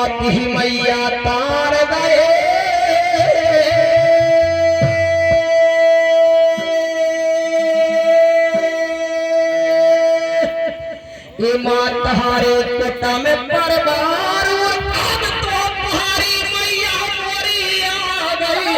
बात ही मैया तार गए। ये माँ तहारे कोटा में परवार अब तो तुम्हारी मैया मोरी आ गई।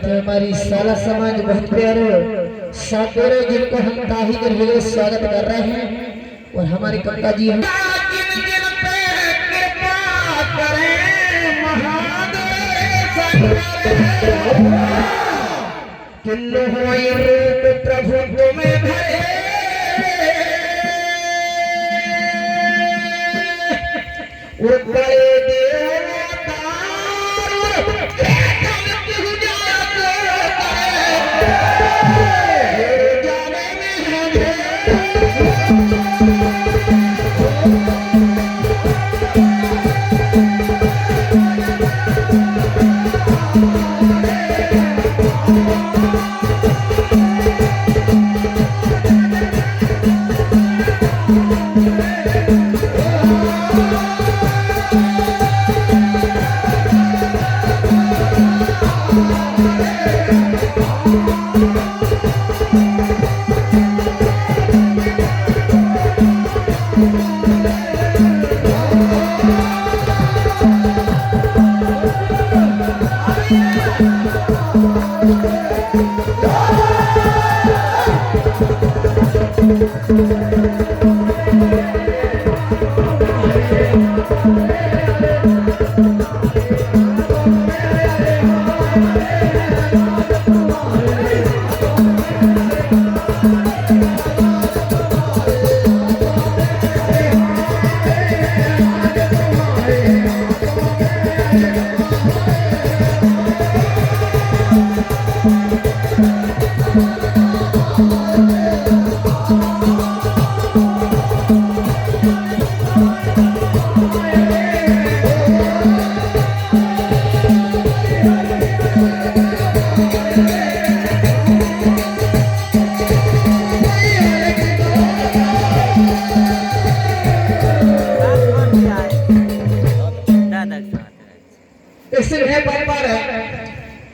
हमारी साला समाज बहुत प्यारे सातोरे जिनको हम ताही कर विजय स्वागत कर रहे हैं और हमारे कक्का जी हम प्रभु तुम्हें भरे वो बड़े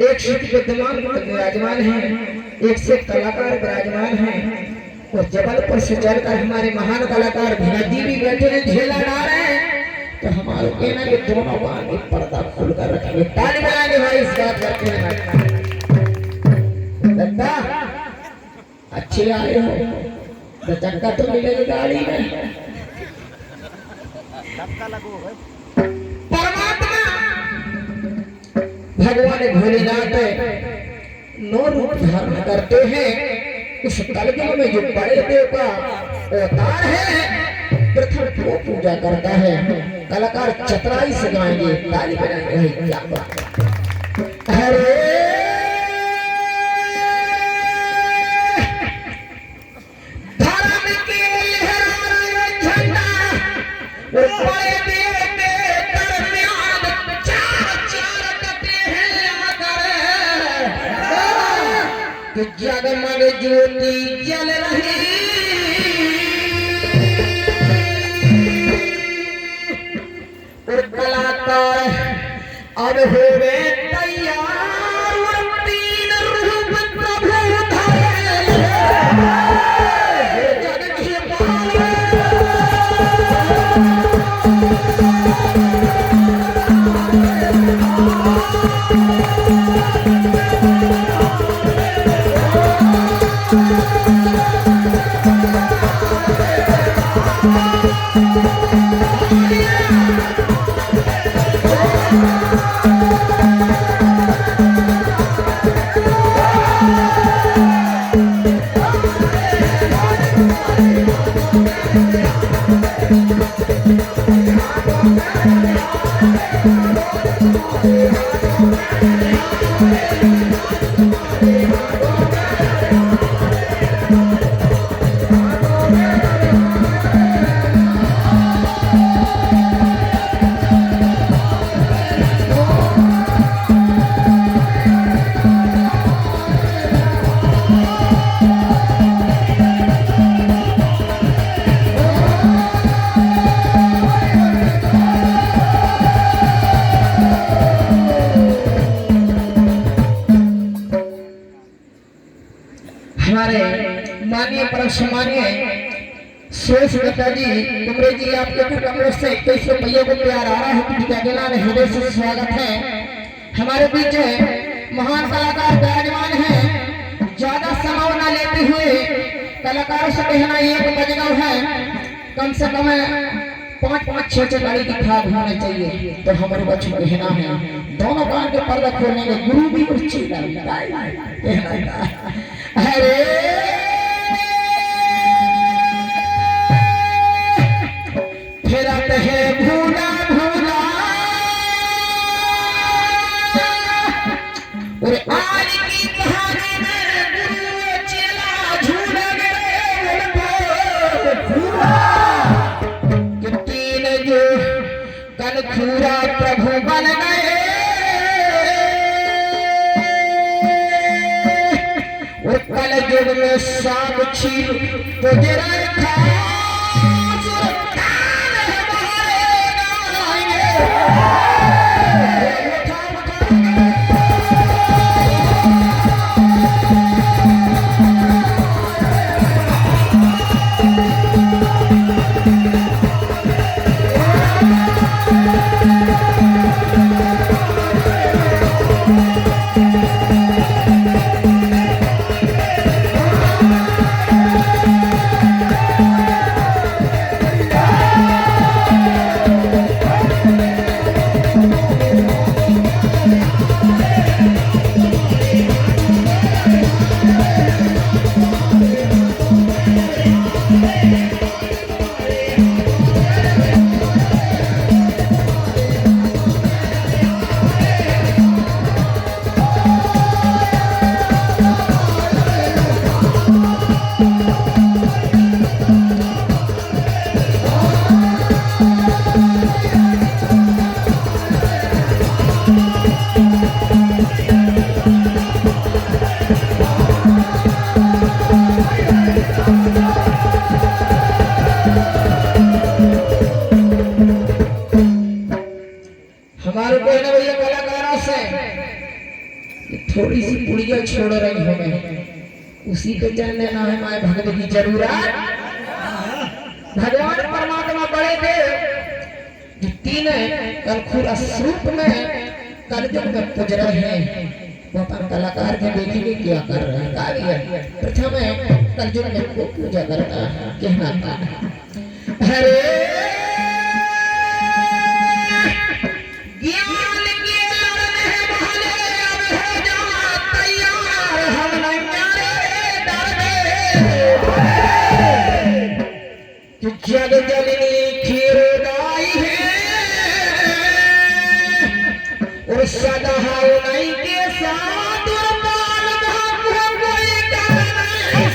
एक से विद्यमान विराजमान है, एक से कलाकार विराजमान है और जबलपुर से चलकर हमारे महान कलाकार भगत जी भी बैठे हैं, झेला डाल रहे हैं। तो हमारे कहना कि दोनों बार एक पर्दा खोल कर रखेंगे, ताली बजाएंगे भाई इस बात करते हैं। लगता अच्छे आए हो तो चक्का तो मिलेगी गाड़ी में। परमात्मा भगवान भोलेनाथ नौ रूप धारण करते हैं। इस कलयुग में जो बड़े देवता अवतार है प्रथम वो पूजा करता है। कलाकार चतुराई से गाएंगे, ताली बजाएंगे। क्या बात है। ज्योति जल रही और कलाकार अब हो गए तैयार और तीन रूप प्रभु धरे जग के हमारे माननीय परम सम्मानीय शेष दत्ता जी कुमरे जी आपके कमरे से 21 रुपये को प्यार आ रहा है पिता गेला ने हृदय से स्वागत है। हमारे बीच महान कलाकार विराजमान हैं। ज्यादा समय न लेते हुए कलाकारों से कहना एक बजगाव है, कम से कम 5-5-6 गाड़ी की खाद होनी चाहिए। तो हमारे बच्चों को कहना है दोनों कान के पर्दा खोलने में गुरु भी उच्च अरे फिरत है भूला भूला और आज की कहानी में गुरु चेला झूल गए कि तीन जो कनखूरा प्रभु बन गए कल युग में साक्षी तुझे रखा हमारे कहने भैया कलाकारों से थोड़ी सी पुड़िया छोड़ रही हो गई, उसी पे चल लेना है माए भगत की जरूरत। भगवान परमात्मा बड़े थे जो तीन कलखुरा स्वरूप में कलयुग में पूज रहे हैं। वो अपन कलाकार के देखेंगे क्या कर रहे हैं। कार्य प्रथम कलयुग में को पूजा करता है कहना था हरे ज्ञान के लड़ने वाले अब हो जा तैयार हम नंगारे डरते कि जग जननी खीरदाई है और सदा नहीं के साथ बाल भाग कोई डर नहीं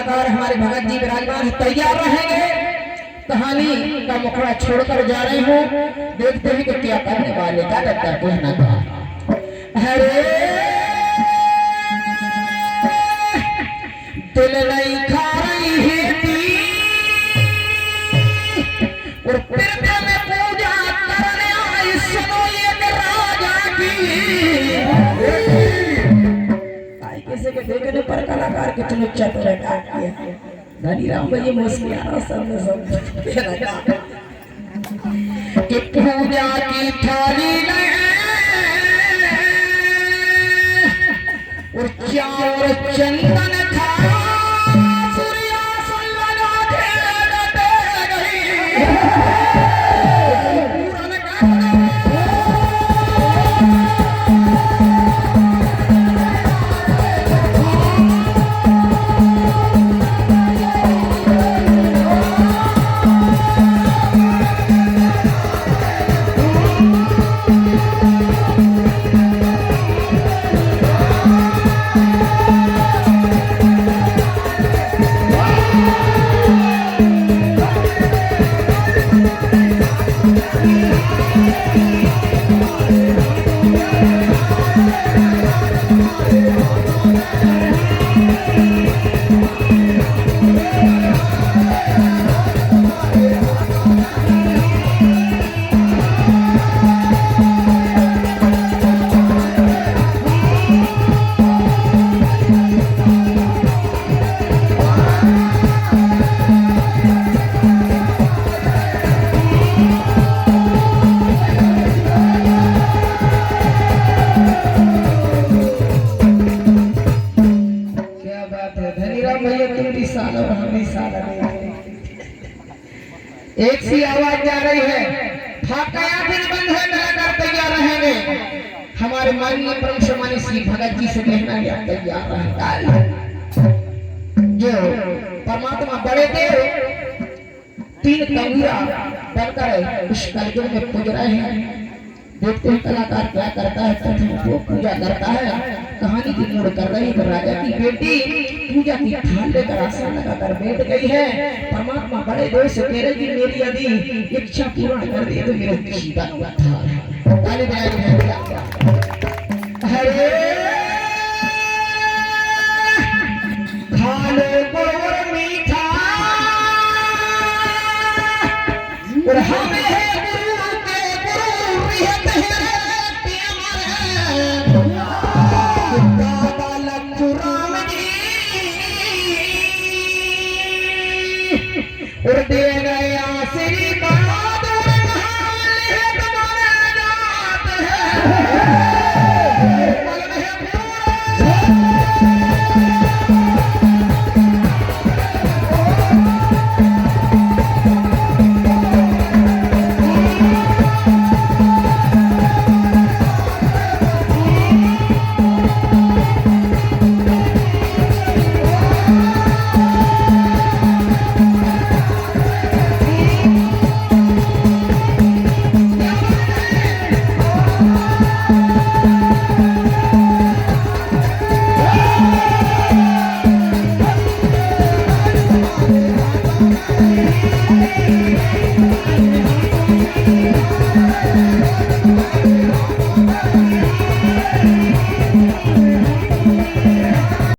कलाकार हमारे भगत जी विराजमान तैयार रहेंगे। कहानी का मुखड़ा छोड़कर जा रहे हो, देखते हैं कि क्या करने वाले का लगता कहना था। अरे दिल नहीं खा रही है और तीर्थ में पूजा करने आई, सुनो ये राजा की। किसी के देखने पर कलाकार कितने चतुर है धनीराम भाई मुस्कुरा सब कि पूजा की थाली में और चार चंदन था सूर्यासन लगा के गई। एक सी आवाज जा रही है, फाका फिर बंद है, कलाकार तैयार रहेंगे। हमारे माननीय परम सम्मानित श्री भगत जी से कहना है तैयार रहेंगे। जो परमात्मा बड़े देव तीन कंगूरा बनकर इस कलयुग में पूज रहे हैं। देखते हैं कलाकार क्या करता है, वो पूजा करता है। कहानी की मोड़ कर रही है, राजा की बेटी पूजा की थाल लेकर आसन लगाकर बैठ गई है। परमात्मा बड़े देव से कह रहे कि मेरी यदि इच्छा पूर्ण कर दे तो मेरे सीधा था। ताली बजाइए। हरे खाले गोर मीठा और हमें और देना